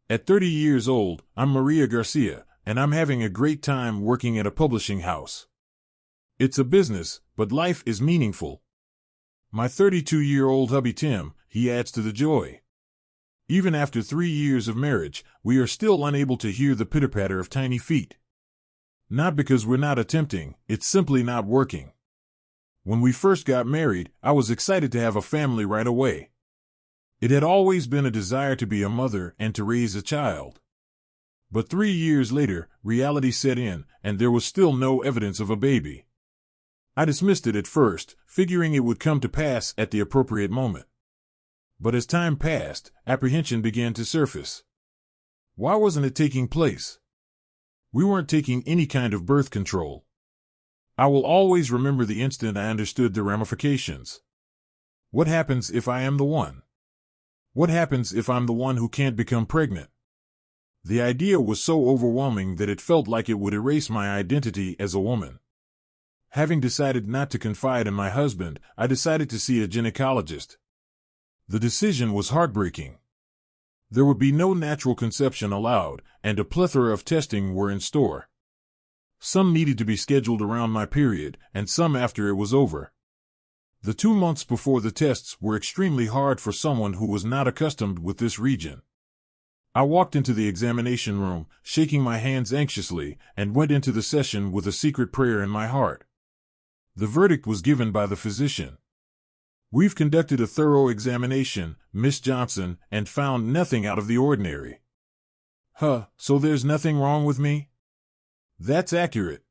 At 30 years old, I'm Maria Garcia, and I'm having a great time working at a publishing house. It's a business, but life is meaningful. My 32-year-old hubby Tim, he adds to the joy. Even after 3 years of marriage, we are still unable to hear the pitter-patter of tiny feet. Not because we're not attempting, it's simply not working. When we first got married, I was excited to have a family right away. It had always been a desire to be a mother and to raise a child. But 3 years later, reality set in, and there was still no evidence of a baby. I dismissed it at first, figuring it would come to pass at the appropriate moment. But as time passed, apprehension began to surface. Why wasn't it taking place? We weren't taking any kind of birth control. I will always remember the instant I understood the ramifications. What happens if I am the one? What happens if I'm the one who can't become pregnant? The idea was so overwhelming that it felt like it would erase my identity as a woman. Having decided not to confide in my husband, I decided to see a gynecologist. The decision was heartbreaking. There would be no natural conception allowed, and a plethora of testing were in store. Some needed to be scheduled around my period, and some after it was over. The 2 months before the tests were extremely hard for someone who was not accustomed with this region. I walked into the examination room, shaking my hands anxiously, and went into the session with a secret prayer in my heart. The verdict was given by the physician. We've conducted a thorough examination, Miss Johnson, and found nothing out of the ordinary. So there's nothing wrong with me? That's accurate.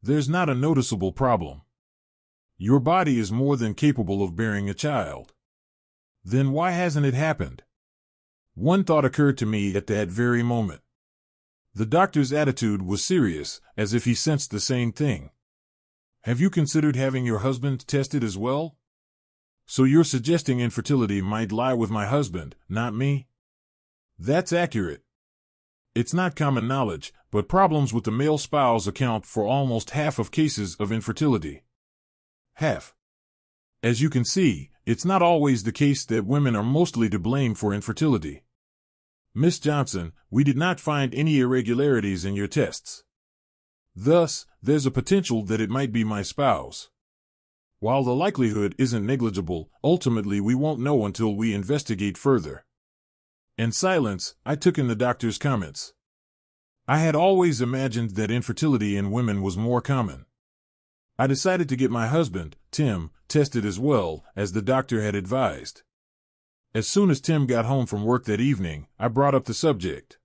There's not a noticeable problem. Your body is more than capable of bearing a child. Then why hasn't it happened? One thought occurred to me at that very moment. The doctor's attitude was serious, as if he sensed the same thing. Have you considered having your husband tested as well? So you're suggesting infertility might lie with my husband, not me? That's accurate. It's not common knowledge, but problems with the male spouse account for almost half of cases of infertility. Half. As you can see, it's not always the case that women are mostly to blame for infertility. Miss Johnson, we did not find any irregularities in your tests. Thus, there's a potential that it might be my spouse. While the likelihood isn't negligible, ultimately we won't know until we investigate further. In silence, I took in the doctor's comments. I had always imagined that infertility in women was more common. I decided to get my husband, Tim, tested as well, as the doctor had advised. As soon as Tim got home from work that evening, I brought up the subject.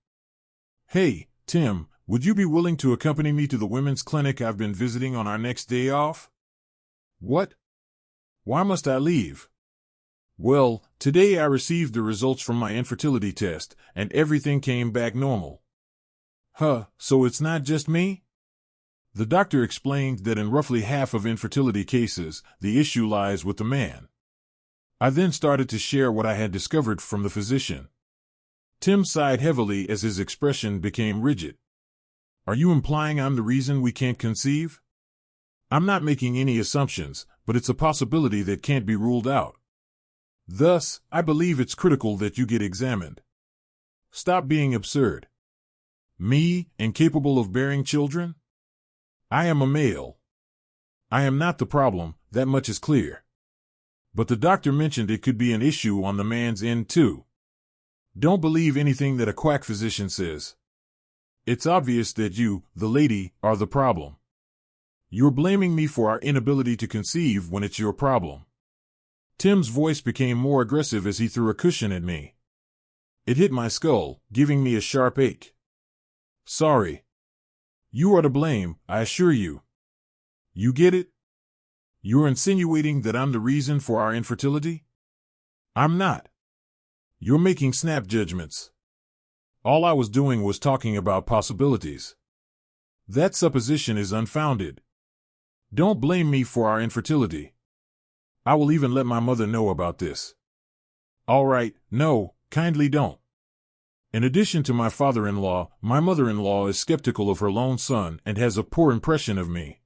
Hey, Tim, would you be willing to accompany me to the women's clinic I've been visiting on our next day off? What? Why must I leave? Well, today I received the results from my infertility test, and everything came back normal. So it's not just me? The doctor explained that in roughly half of infertility cases, the issue lies with the man. I then started to share what I had discovered from the physician. Tim sighed heavily as his expression became rigid. Are you implying I'm the reason we can't conceive? I'm not making any assumptions, but it's a possibility that can't be ruled out. Thus, I believe it's critical that you get examined. Stop being absurd. Me, incapable of bearing children? I am a male. I am not the problem, that much is clear. But the doctor mentioned it could be an issue on the man's end too. Don't believe anything that a quack physician says. It's obvious that you, the lady, are the problem. You're blaming me for our inability to conceive when it's your problem. Tim's voice became more aggressive as he threw a cushion at me. It hit my skull, giving me a sharp ache. Sorry. You are to blame, I assure you. You get it? You're insinuating that I'm the reason for our infertility? I'm not. You're making snap judgments. All I was doing was talking about possibilities. That supposition is unfounded. Don't blame me for our infertility. I will even let my mother know about this. All right, no, kindly don't. In addition to my father-in-law, my mother-in-law is skeptical of her lone son and has a poor impression of me.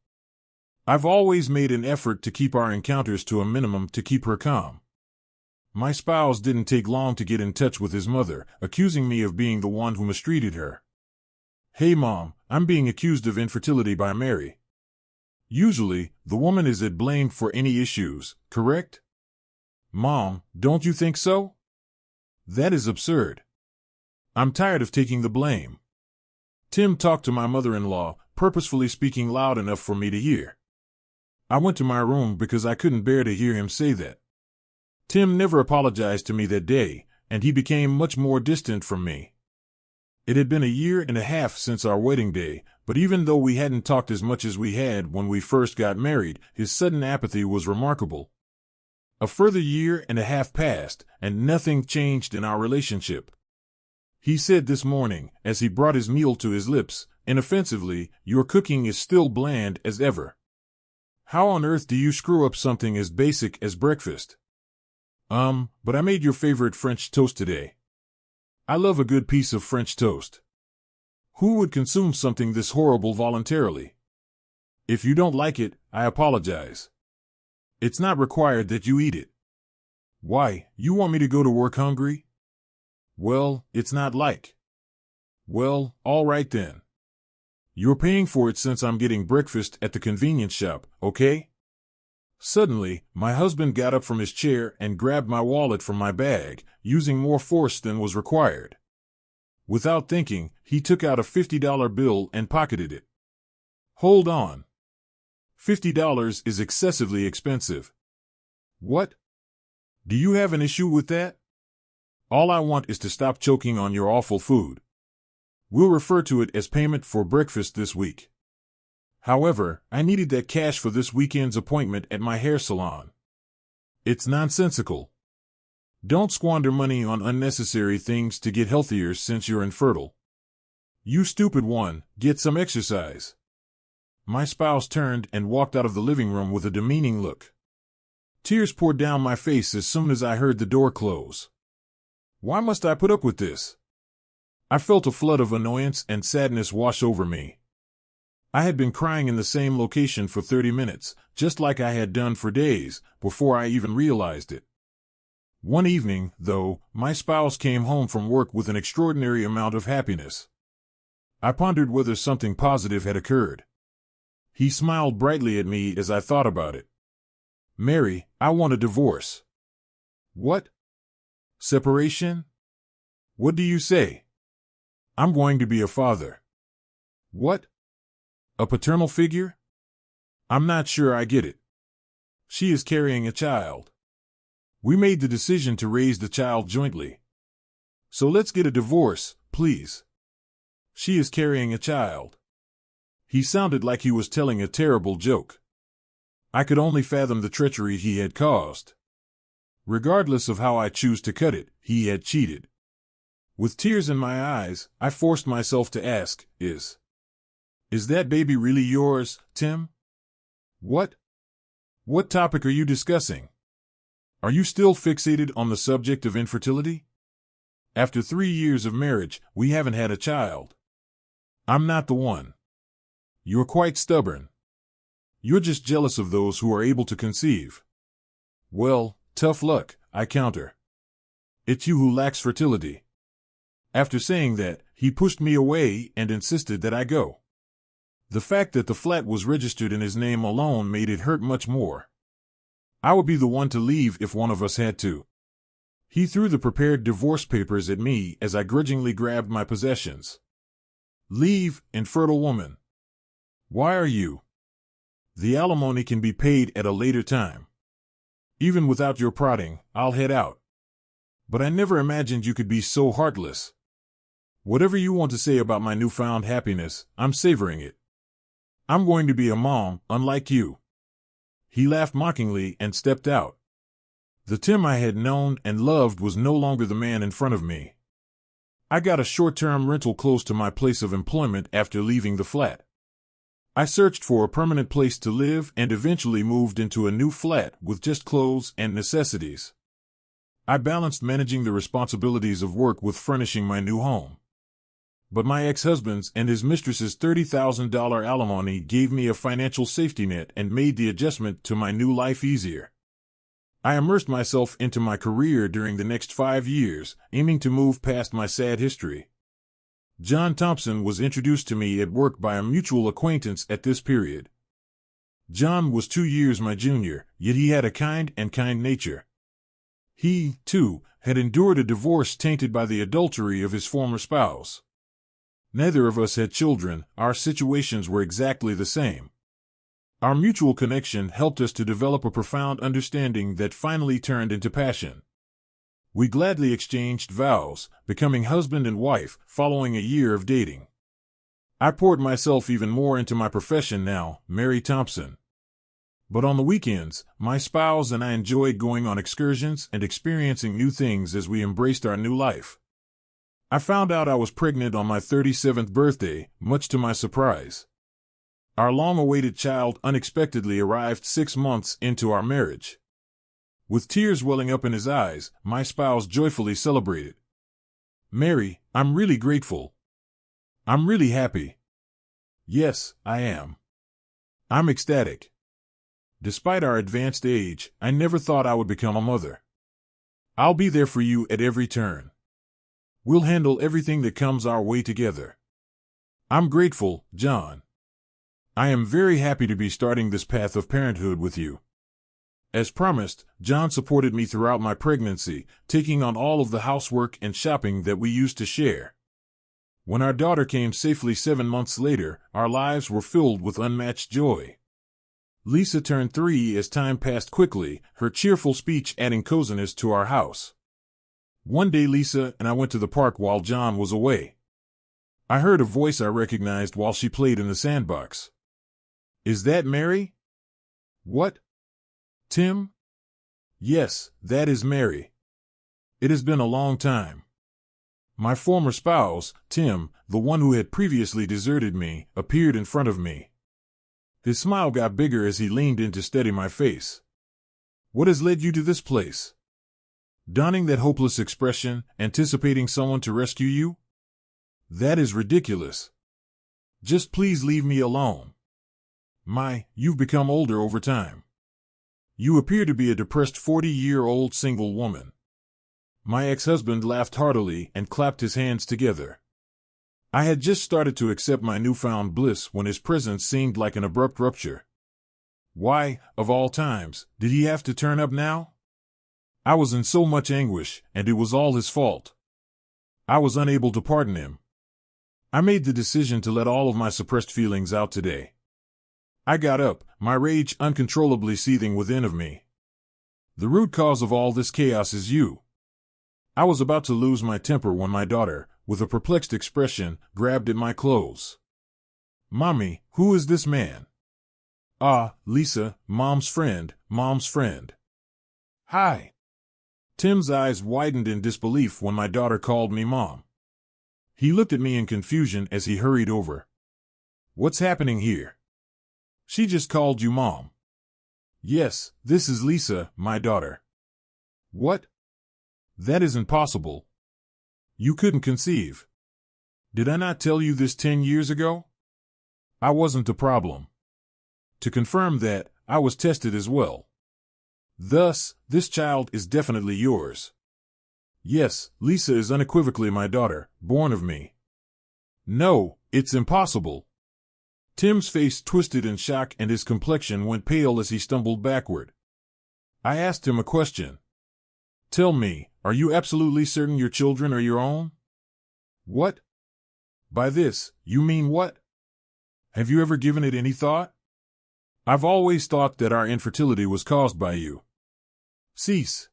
I've always made an effort to keep our encounters to a minimum to keep her calm. My spouse didn't take long to get in touch with his mother, accusing me of being the one who mistreated her. "Hey Mom, I'm being accused of infertility by Mary." Usually, the woman is at blame for any issues, correct? "Mom, don't you think so?" That is absurd. I'm tired of taking the blame. Tim talked to my mother-in-law, purposefully speaking loud enough for me to hear. I went to my room because I couldn't bear to hear him say that. Tim never apologized to me that day, and he became much more distant from me. It had been a year and a half since our wedding day, but even though we hadn't talked as much as we had when we first got married, his sudden apathy was remarkable. A further year and a half passed, and nothing changed in our relationship. He said this morning, as he brought his meal to his lips, inoffensively, "Your cooking is still bland as ever. How on earth do you screw up something as basic as breakfast?" But I made your favorite French toast today. I love a good piece of French toast. Who would consume something this horrible voluntarily? If you don't like it, I apologize. It's not required that you eat it. Why, you want me to go to work hungry? Well, it's not like. Well, all right then. You're paying for it since I'm getting breakfast at the convenience shop, okay? Suddenly, my husband got up from his chair and grabbed my wallet from my bag, using more force than was required. Without thinking, he took out a $50 bill and pocketed it. Hold on. $50 is excessively expensive. What? Do you have an issue with that? All I want is to stop choking on your awful food. We'll refer to it as payment for breakfast this week. However, I needed that cash for this weekend's appointment at my hair salon. It's nonsensical. Don't squander money on unnecessary things to get healthier since you're infertile. You stupid one, get some exercise. My spouse turned and walked out of the living room with a demeaning look. Tears poured down my face as soon as I heard the door close. Why must I put up with this? I felt a flood of annoyance and sadness wash over me. I had been crying in the same location for 30 minutes, just like I had done for days, before I even realized it. One evening, though, my spouse came home from work with an extraordinary amount of happiness. I pondered whether something positive had occurred. He smiled brightly at me as I thought about it. "Mary, I want a divorce." "What? Separation? What do you say?" "I'm going to be a father." "What? A paternal figure?" "I'm not sure I get it." "She is carrying a child. We made the decision to raise the child jointly. So let's get a divorce, please." "She is carrying a child." He sounded like he was telling a terrible joke. I could only fathom the treachery he had caused. Regardless of how I choose to cut it, he had cheated. With tears in my eyes, I forced myself to ask, Is that baby really yours, Tim?" "What? What topic are you discussing? Are you still fixated on the subject of infertility? After 3 years of marriage, we haven't had a child. I'm not the one. You're quite stubborn. You're just jealous of those who are able to conceive." "Well, tough luck," I counter. "It's you who lacks fertility." After saying that, he pushed me away and insisted that I go. The fact that the flat was registered in his name alone made it hurt much more. I would be the one to leave if one of us had to. He threw the prepared divorce papers at me as I grudgingly grabbed my possessions. "Leave, infertile woman. Why are you? The alimony can be paid at a later time. Even without your prodding, I'll head out. But I never imagined you could be so heartless. Whatever you want to say about my newfound happiness, I'm savoring it. I'm going to be a mom, unlike you." He laughed mockingly and stepped out. The Tim I had known and loved was no longer the man in front of me. I got a short-term rental close to my place of employment after leaving the flat. I searched for a permanent place to live and eventually moved into a new flat with just clothes and necessities. I balanced managing the responsibilities of work with furnishing my new home. But my ex-husband's and his mistress's $30,000 alimony gave me a financial safety net and made the adjustment to my new life easier. I immersed myself into my career during the next 5 years, aiming to move past my sad history. John Thompson was introduced to me at work by a mutual acquaintance at this period. John was 2 years my junior, yet he had a kind nature. He, too, had endured a divorce tainted by the adultery of his former spouse. Neither of us had children, our situations were exactly the same. Our mutual connection helped us to develop a profound understanding that finally turned into passion. We gladly exchanged vows, becoming husband and wife, following a year of dating. I poured myself even more into my profession now, Mary Thompson. But on the weekends, my spouse and I enjoyed going on excursions and experiencing new things as we embraced our new life. I found out I was pregnant on my 37th birthday, much to my surprise. Our long-awaited child unexpectedly arrived 6 months into our marriage. With tears welling up in his eyes, my spouse joyfully celebrated. "Mary, I'm really grateful. I'm really happy. Yes, I am. I'm ecstatic. Despite our advanced age, I never thought I would become a mother. I'll be there for you at every turn. We'll handle everything that comes our way together. I'm grateful, John. I am very happy to be starting this path of parenthood with you." As promised, John supported me throughout my pregnancy, taking on all of the housework and shopping that we used to share. When our daughter came safely 7 months later, our lives were filled with unmatched joy. Lisa turned 3 as time passed quickly, her cheerful speech adding coziness to our house. One day Lisa and I went to the park while John was away. I heard a voice I recognized while she played in the sandbox. "Is that Mary?" "What? Tim?" "Yes, that is Mary. It has been a long time." My former spouse, Tim, the one who had previously deserted me, appeared in front of me. His smile got bigger as he leaned in to steady my face. "What has led you to this place? Donning that hopeless expression, anticipating someone to rescue you? That is ridiculous. Just please leave me alone. You've become older over time. You appear to be a depressed 40-year-old single woman." My ex-husband laughed heartily and clapped his hands together. I had just started to accept my newfound bliss when his presence seemed like an abrupt rupture. Why, of all times, did he have to turn up now? I was in so much anguish, and it was all his fault. I was unable to pardon him. I made the decision to let all of my suppressed feelings out today. I got up, my rage uncontrollably seething within of me. The root cause of all this chaos is you. I was about to lose my temper when my daughter, with a perplexed expression, grabbed at my clothes. "Mommy, who is this man?" "Ah, Lisa, Mom's friend, Mom's friend." "Hi." Tim's eyes widened in disbelief when my daughter called me Mom. He looked at me in confusion as he hurried over. "What's happening here?" "She just called you Mom." "Yes, this is Lisa, my daughter." "What? That isn't possible. You couldn't conceive. Did I not tell you this 10 years ago? I wasn't the problem. To confirm that, I was tested as well. Thus, this child is definitely yours. Yes, Lisa is unequivocally my daughter, born of me." "No, it's impossible." Tim's face twisted in shock and his complexion went pale as he stumbled backward. I asked him a question. "Tell me, are you absolutely certain your children are your own?" "What? By this, you mean what? Have you ever given it any thought?" "I've always thought that our infertility was caused by you." "Cease.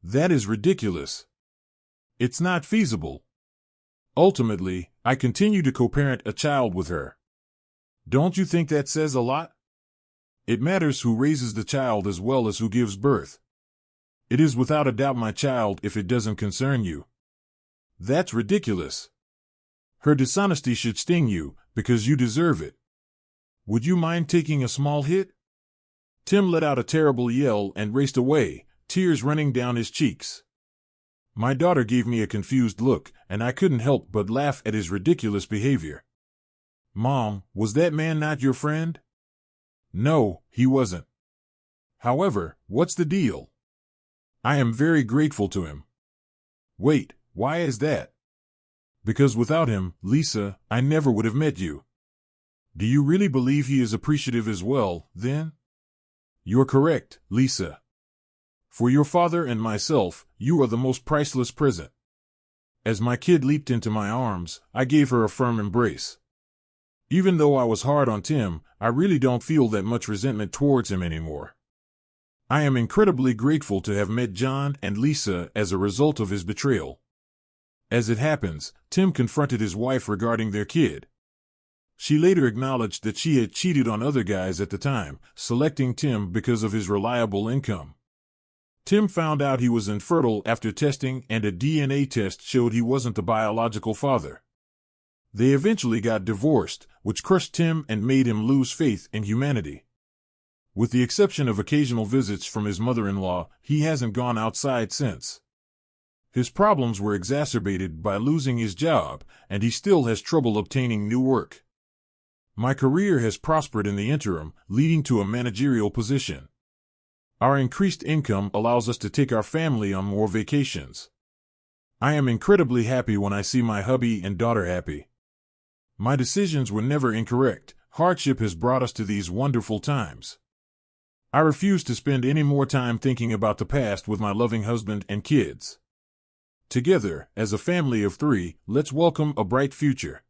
That is ridiculous. It's not feasible. Ultimately, I continue to co-parent a child with her. Don't you think that says a lot? It matters who raises the child as well as who gives birth. It is without a doubt my child if it doesn't concern you." "That's ridiculous. Her dishonesty should sting you, because you deserve it. Would you mind taking a small hit?" Tim let out a terrible yell and raced away, tears running down his cheeks. My daughter gave me a confused look, and I couldn't help but laugh at his ridiculous behavior. "Mom, was that man not your friend?" "No, he wasn't." "However, what's the deal? I am very grateful to him. Wait, why is that? Because without him, Lisa, I never would have met you. Do you really believe he is appreciative as well, then? You're correct, Lisa. For your father and myself, you are the most priceless present. As my kid leaped into my arms, I gave her a firm embrace. Even though I was hard on Tim, I really don't feel that much resentment towards him anymore. I am incredibly grateful to have met John and Lisa as a result of his betrayal. As it happens, Tim confronted his wife regarding their kid. She later acknowledged that she had cheated on other guys at the time, selecting Tim because of his reliable income. Tim found out he was infertile after testing, and a DNA test showed he wasn't the biological father. They eventually got divorced, which crushed Tim and made him lose faith in humanity. With the exception of occasional visits from his mother-in-law, he hasn't gone outside since. His problems were exacerbated by losing his job, and he still has trouble obtaining new work. My career has prospered in the interim, leading to a managerial position. Our increased income allows us to take our family on more vacations. I am incredibly happy when I see my hubby and daughter happy. My decisions were never incorrect. Hardship has brought us to these wonderful times. I refuse to spend any more time thinking about the past with my loving husband and kids. Together, as a family of 3, let's welcome a bright future.